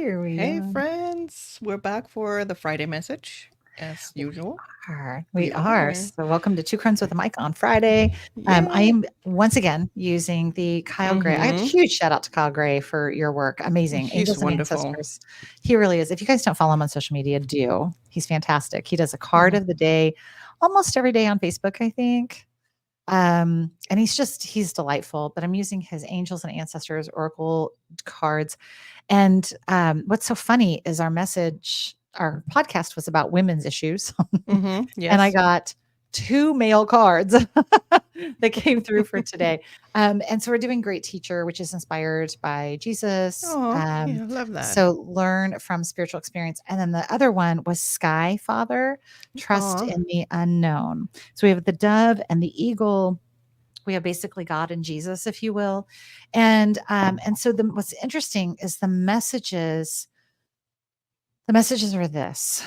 Here we Hey, are. friends. We're back for the Friday message, as We usual. are. We We are. are. So, welcome to Two Crones with a Mic on Friday. I Yay. am once again using the Kyle Gray. I have a Mm-hmm. huge shout out to Kyle Gray for your work. Amazing. He's Angels and wonderful. Ancestors. He really is. If you guys don't follow him on social media, do. He's fantastic. He does a card Mm-hmm. of the day almost every day on Facebook, I think. And he's delightful, but I'm using his Angels and Ancestors Oracle cards. And what's so funny is our podcast was about women's issues. Mm-hmm. And I Yes. got 2 male cards that came through for today. And so we're doing Great Teacher, which is inspired by Jesus. Oh, yeah, I love that. So learn from spiritual experience. And then the other one was Sky Father, Trust Oh. in the Unknown. So we have the dove and the eagle. We have basically God and Jesus, if you will. And so what's interesting is the messages are this.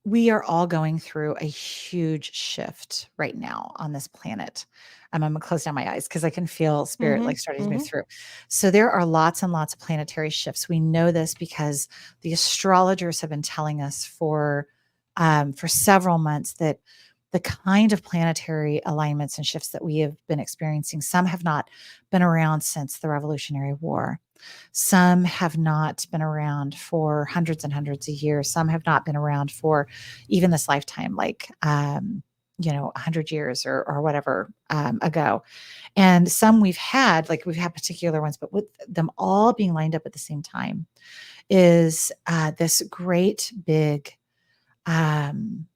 We are all going through a huge shift right now on this planet. I'm gonna close down my eyes because I can feel spirit Mm-hmm. like starting to move Mm-hmm. through. So there are lots and lots of planetary shifts. We know this because the astrologers have been telling us for several months that the kind of planetary alignments and shifts that we have been experiencing, some have not been around since the Revolutionary War. Some have not been around for hundreds and hundreds of years. Some have not been around for even this lifetime, like 100 years or whatever ago. And some we've had particular ones, but with them all being lined up at the same time is this great big um,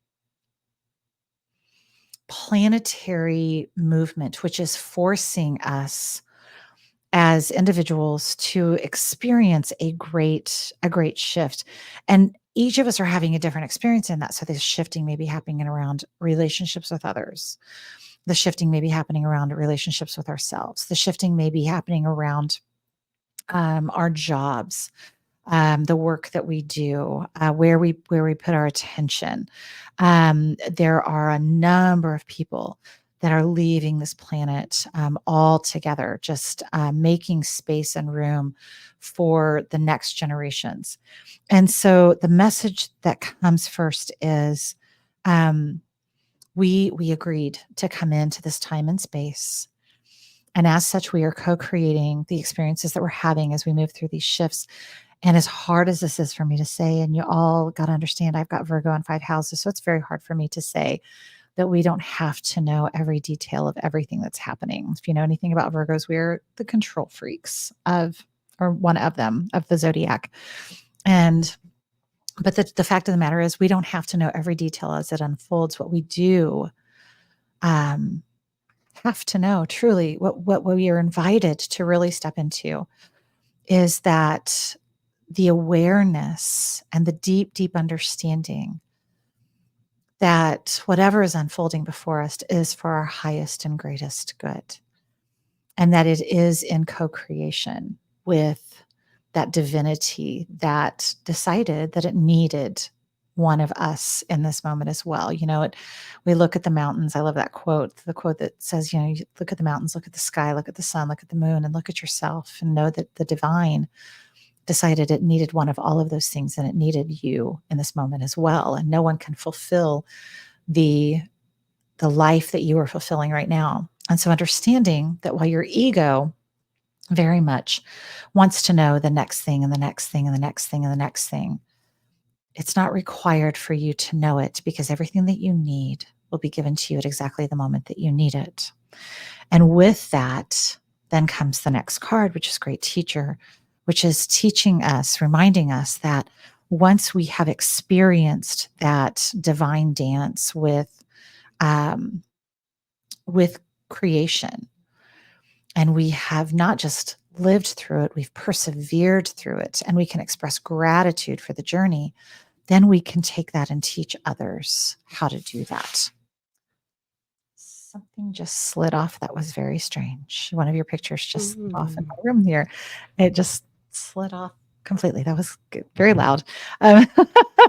planetary movement, which is forcing us as individuals to experience a great shift. And each of us are having a different experience in that. So this shifting may be happening around relationships with others. The shifting may be happening around relationships with ourselves. The shifting may be happening around our jobs, the work that we do, where we put our attention. There are a number of people that are leaving this planet altogether, just making space and room for the next generations. And so the message that comes first is we agreed to come into this time and space. And as such, we are co creating the experiences that we're having as we move through these shifts. And as hard as this is for me to say, and you all got to understand, I've got Virgo in 5 houses. So it's very hard for me to say that we don't have to know every detail of everything that's happening. If you know anything about Virgos, we're the control freaks or one of them, of the zodiac. But the fact of the matter is, we don't have to know every detail as it unfolds. What we do um, have to know truly, what we are invited to really step into is that the awareness and the deep, deep understanding that whatever is unfolding before us is for our highest and greatest good, and that it is in co creation with that divinity that decided that it needed one of us in this moment as well. We look at the mountains. I love that quote, the quote that says, you look at the mountains, look at the sky, look at the sun, look at the moon, and look at yourself and know that the divine decided it needed one of all of those things, and it needed you in this moment as well. And no one can fulfill the life that you are fulfilling right now. And so understanding that while your ego very much wants to know the next thing and the next thing and the next thing and the next thing, it's not required for you to know it, because everything that you need will be given to you at exactly the moment that you need it. And with that, then comes the next card, which is Great Teacher, which is teaching us, reminding us that once we have experienced that divine dance um, with creation, and we have not just lived through it, we've persevered through it, and we can express gratitude for the journey, then we can take that and teach others how to do that. Something just slid off that was very strange. One of your pictures just slid off in Mm. my room here. It just slid off completely. That was very loud. Um,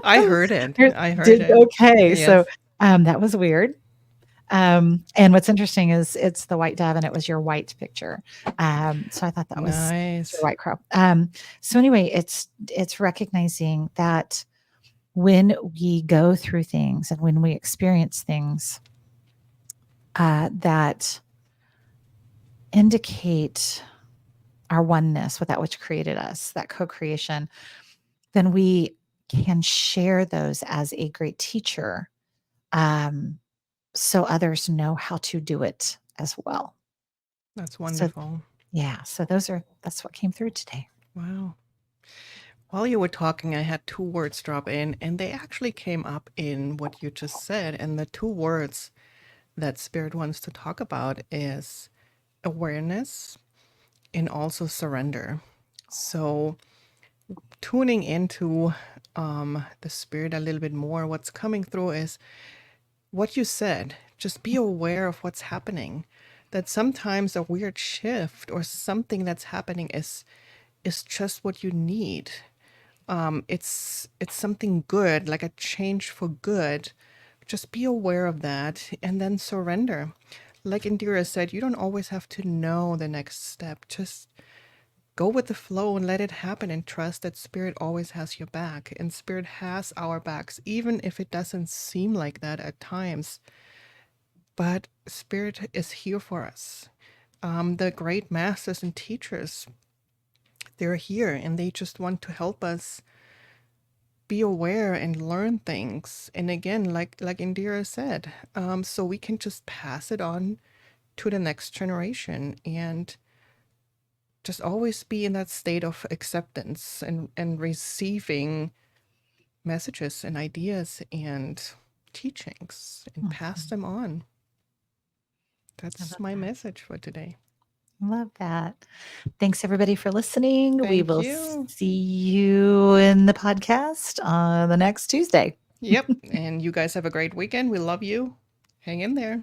I heard it. I heard did it. okay. So Yes. that was weird. And what's interesting is it's the white dove and it was your white picture. So I thought that was your Nice. white crow. So anyway, it's recognizing that when we go through things and when we experience things that indicate our oneness with that which created us, that co-creation, then we can share those as a great teacher, so others know how to do it as well. That's So wonderful. yeah, so that's what came through today. Wow. While you were talking, I had two words drop in, and they actually came up in what you just said. And the two words that Spirit wants to talk about is awareness and also surrender. So, tuning into the Spirit a little bit more, what's coming through is what you said. Just be aware of what's happening. That sometimes a weird shift or something that's happening is just what you need. It's something good, like a change for good. Just be aware of that and then surrender. Like Indira said, you don't always have to know the next step. Just go with the flow and let it happen and trust that Spirit always has your back. And Spirit has our backs, even if it doesn't seem like that at times. But Spirit is here for us. The great masters and teachers, they're here and they just want to help us be aware and learn things. And again, like Indira said, so we can just pass it on to the next generation and just always be in that state of acceptance and receiving messages and ideas and teachings and pass Mhm. them on. I That's love my that. message for today. Love that. Thanks everybody for listening. We Thank will you. see you in the podcast on the next Tuesday. Yep. And you guys have a great weekend. We love you. Hang in there.